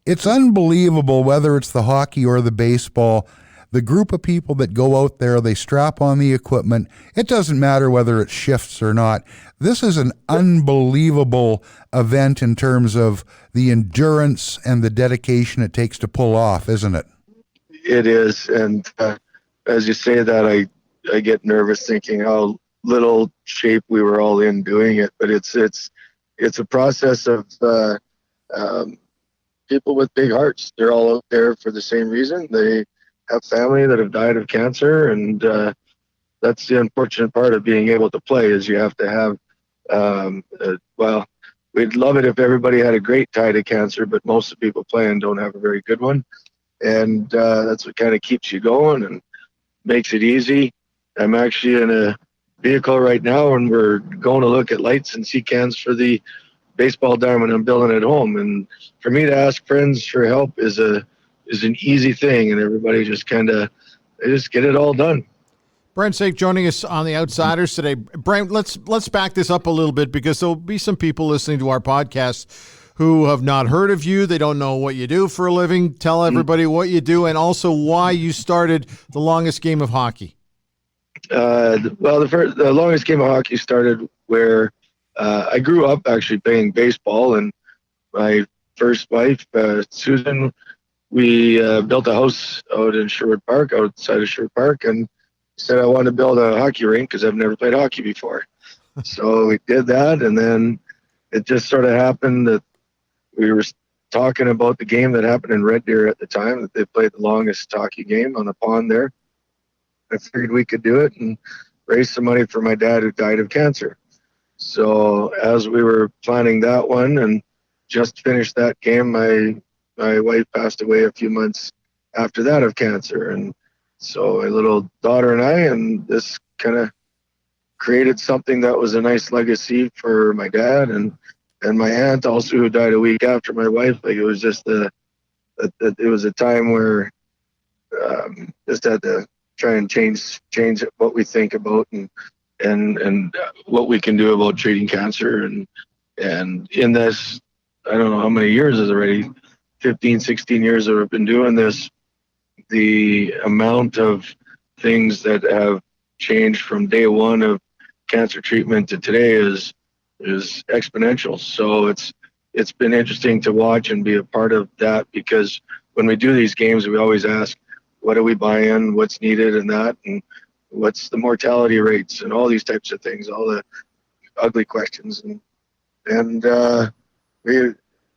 It's unbelievable, whether it's the hockey or the baseball, the group of people that go out there, they strap on the equipment. It doesn't matter whether it shifts or not. This is an unbelievable event in terms of the endurance and the dedication it takes to pull off, isn't it? It is. And as you say that, I get nervous thinking how little shape we were all in doing it. But it's a process of people with big hearts. They're all out there for the same reason. They have family that have died of cancer, and that's the unfortunate part of being able to play is you have to have well, we'd love it if everybody had a great tie to cancer, but most of the people playing don't have a very good one, and that's what kind of keeps you going and makes it easy. I'm actually in a vehicle right now, and we're going to look at lights and see cans for the baseball diamond I'm building at home. And for me to ask friends for help is an easy thing, and everybody just just get it all done. Brent Saik joining us on The Outsiders today. Brent, let's back this up a little bit because there'll be some people listening to our podcast who have not heard of you. They don't know what you do for a living. Tell everybody what you do and also why you started the longest game of hockey. The longest game of hockey started where I grew up actually playing baseball, and my first wife, Susan, we built a house out in Sherwood Park, outside of Sherwood Park, and said I wanted to build a hockey rink because I've never played hockey before. So we did that, and then it just sort of happened that we were talking about the game that happened in Red Deer at the time, that they played the longest hockey game on the pond there. I figured we could do it and raise some money for my dad who died of cancer. So as we were planning that one and just finished that game, my wife passed away a few months after that of cancer. And so my little daughter and I, and this kind of created something that was a nice legacy for my dad and my aunt also, who died a week after my wife. Like, it was just it was a time where just had to try and change what we think about and what we can do about treating cancer. And in this, I don't know how many years is already, 15, 16 years that we've been doing this, the amount of things that have changed from day one of cancer treatment to today is exponential. So it's been interesting to watch and be a part of that, because when we do these games, we always ask, what do we buy in, what's needed, and that, and what's the mortality rates, and all these types of things, all the ugly questions, and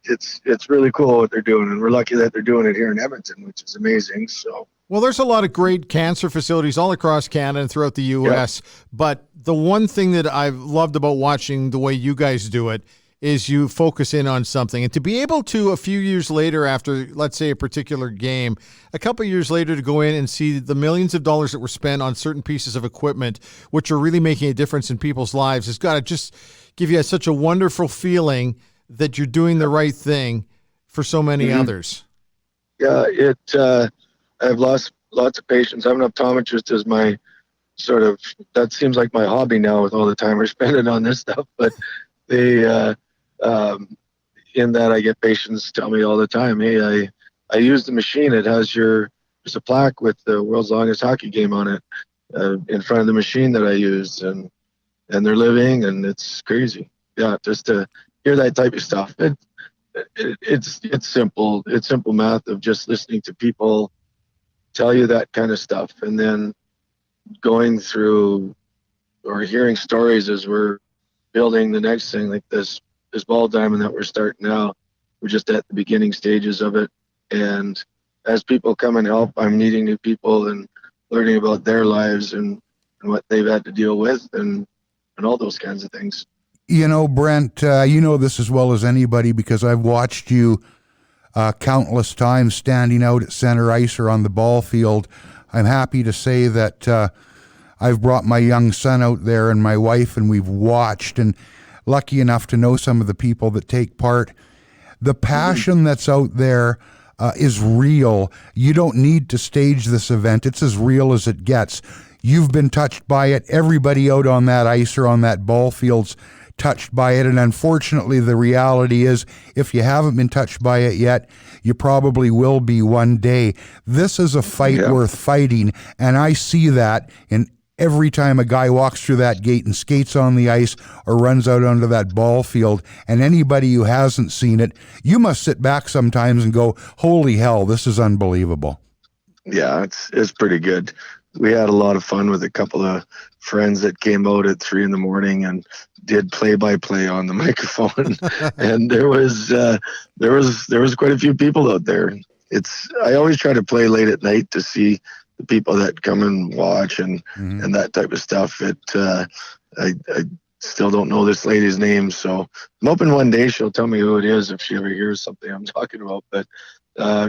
it's really cool what they're doing, and we're lucky that they're doing it here in Edmonton, which is amazing. So. Well, there's a lot of great cancer facilities all across Canada and throughout the U.S., but the one thing that I've loved about watching the way you guys do it is you focus in on something. And to be able to, a few years later after, let's say, a particular game, a couple of years later to go in and see the millions of dollars that were spent on certain pieces of equipment, which are really making a difference in people's lives, has got to just give you such a wonderful feeling that you're doing the right thing for so many others. Yeah, I've lost lots of patients. I'm an optometrist as my sort of, that seems like my hobby now with all the time we're spending on this stuff. But in that I get patients tell me all the time, hey, I use the machine. It has there's a plaque with the world's longest hockey game on it in front of the machine that I use, and they're living, and it's crazy. Yeah, just to hear that type of stuff. It's simple. It's simple math of just listening to people tell you that kind of stuff, and then going through or hearing stories as we're building the next thing, like this ball diamond that we're starting now. We're just at the beginning stages of it, and as people come and help, I'm meeting new people and learning about their lives and what they've had to deal with and all those kinds of things. You know, Brent, you know this as well as anybody because I've watched you countless times standing out at center ice or on the ball field. I'm happy to say that I've brought my young son out there and my wife, and we've watched, and lucky enough to know some of the people that take part. The passion that's out there is real. You don't need to stage this event. It's as real as it gets. You've been touched by it. Everybody out on that ice or on that ball field's touched by it, and unfortunately the reality is if you haven't been touched by it yet, you probably will be one day. This is a fight worth fighting, and I see that in every time a guy walks through that gate and skates on the ice or runs out onto that ball field. And anybody who hasn't seen it, you must sit back sometimes and go, holy hell, this is unbelievable. Yeah, it's pretty good. We had a lot of fun with a couple of friends that came out at 3 a.m. and did play-by-play on the microphone. And there was quite a few people out there. I always try to play late at night to see the people that come and watch and that type of stuff. I still don't know this lady's name, so I'm hoping one day she'll tell me who it is if she ever hears something I'm talking about. But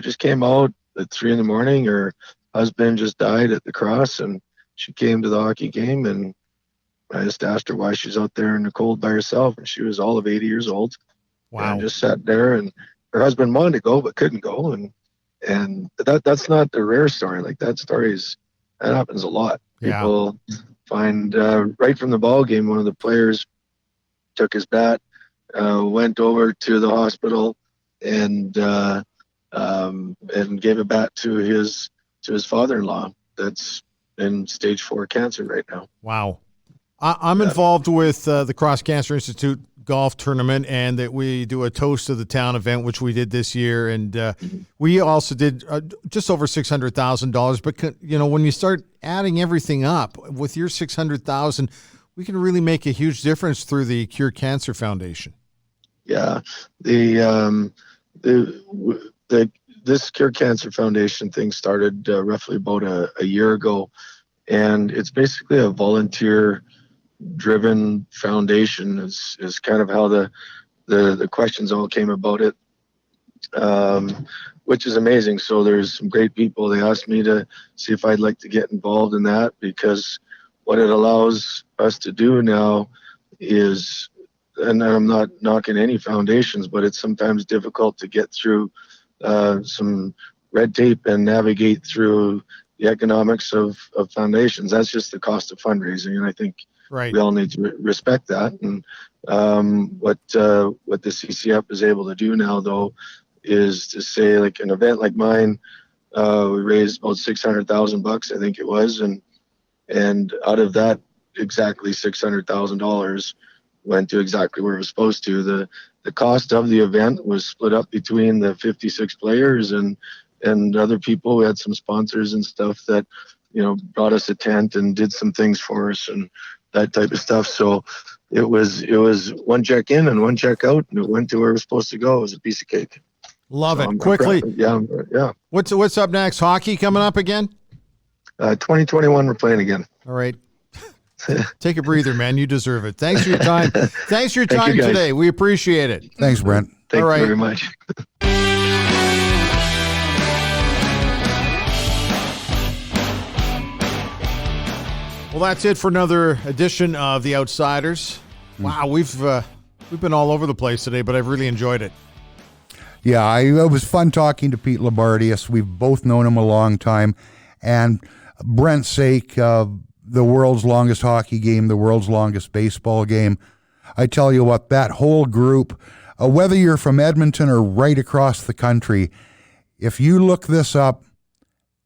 just came out at 3 a.m. Her husband just died at the cross, and she came to the hockey game, and I just asked her why she's out there in the cold by herself, and she was all of 80 years old. Wow. And just sat there, and her husband wanted to go but couldn't go, and that's not the rare story. Like, that happens a lot. People find right from the ball game, one of the players took his bat, went over to the hospital, and gave a bat to his father-in-law that's in stage 4 cancer right now. Wow. I'm involved with the Cross Cancer Institute golf tournament, and that we do a Toast of the Town event, which we did this year. And we also did just over $600,000. But, when you start adding everything up with your $600,000, we can really make a huge difference through the Cure Cancer Foundation. Yeah. This Cure Cancer Foundation thing started roughly about a year ago. And it's basically a volunteer-driven foundation is kind of how the questions all came about it, which is amazing. So there's some great people. They asked me to see if I'd like to get involved in that, because what it allows us to do now is, and I'm not knocking any foundations, but it's sometimes difficult to get through some red tape and navigate through the economics of foundations. That's just the cost of fundraising, and I think we all need to respect that. And what the CCF is able to do now, though, is to say, like an event like mine, we raised about $600,000, I think it was, and out of that, exactly $600,000 went to exactly where it was supposed to. The cost of the event was split up between the 56 players and other people. We had some sponsors and stuff that, brought us a tent and did some things for us and that type of stuff. So it was one check in and one check out, and it went to where it was supposed to go. It was a piece of cake. Love it. Quickly. Yeah. What's up next? Hockey coming up again? 2021, we're playing again. All right. Take a breather, man. You deserve it. Thanks for your time. Thanks for your time today. We appreciate it. Thanks, Brent. Thank you very much. Well, that's it for another edition of The Outsiders. Wow, we've been all over the place today, but I've really enjoyed it. Yeah, it was fun talking to Pete Loubardias. We've both known him a long time. And Brent Saik, the world's longest hockey game, the world's longest baseball game. I tell you what, that whole group, whether you're from Edmonton or right across the country, if you look this up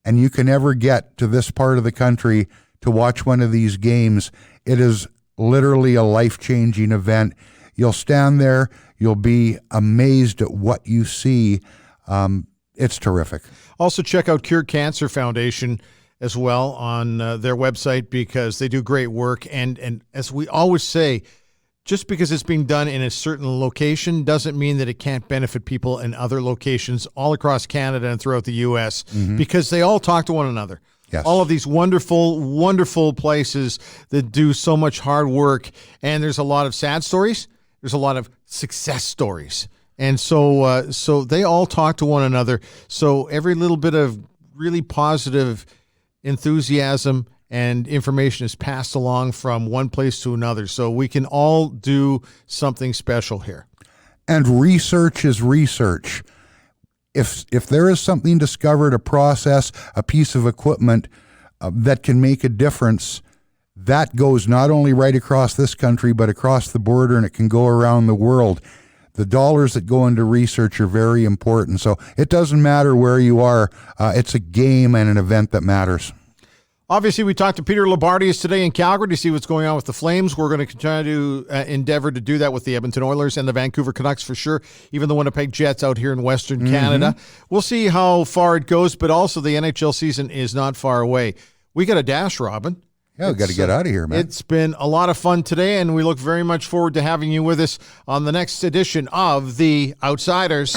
and you can ever get to this part of the country to watch one of these games, it is literally a life-changing event. You'll stand there, you'll be amazed at what you see. It's terrific. Also check out Cure Cancer Foundation as well on their website, because they do great work. And as we always say, just because it's being done in a certain location doesn't mean that it can't benefit people in other locations all across Canada and throughout the U.S., because they all talk to one another. Yes. All of these wonderful, wonderful places that do so much hard work. And there's a lot of sad stories. There's a lot of success stories. And so they all talk to one another. So every little bit of really positive enthusiasm and information is passed along from one place to another. So we can all do something special here. And research is research. If there is something discovered, a process, a piece of equipment that can make a difference, that goes not only right across this country, but across the border, and it can go around the world. The dollars that go into research are very important. So it doesn't matter where you are. It's a game and an event that matters. Obviously, we talked to Peter Loubardias today in Calgary to see what's going on with the Flames. We're going to continue to endeavor to do that with the Edmonton Oilers and the Vancouver Canucks for sure, even the Winnipeg Jets out here in Western Canada. We'll see how far it goes, but also the NHL season is not far away. We got a dash, Robin. Yeah, we got to get out of here, man. It's been a lot of fun today, and we look very much forward to having you with us on the next edition of The Outsiders.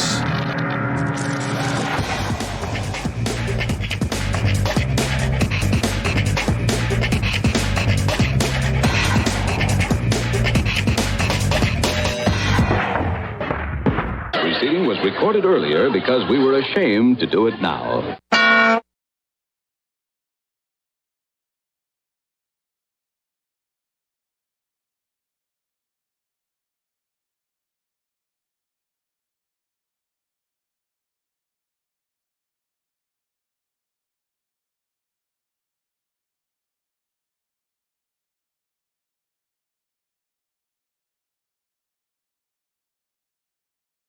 Proceeding was recorded earlier because we were ashamed to do it now.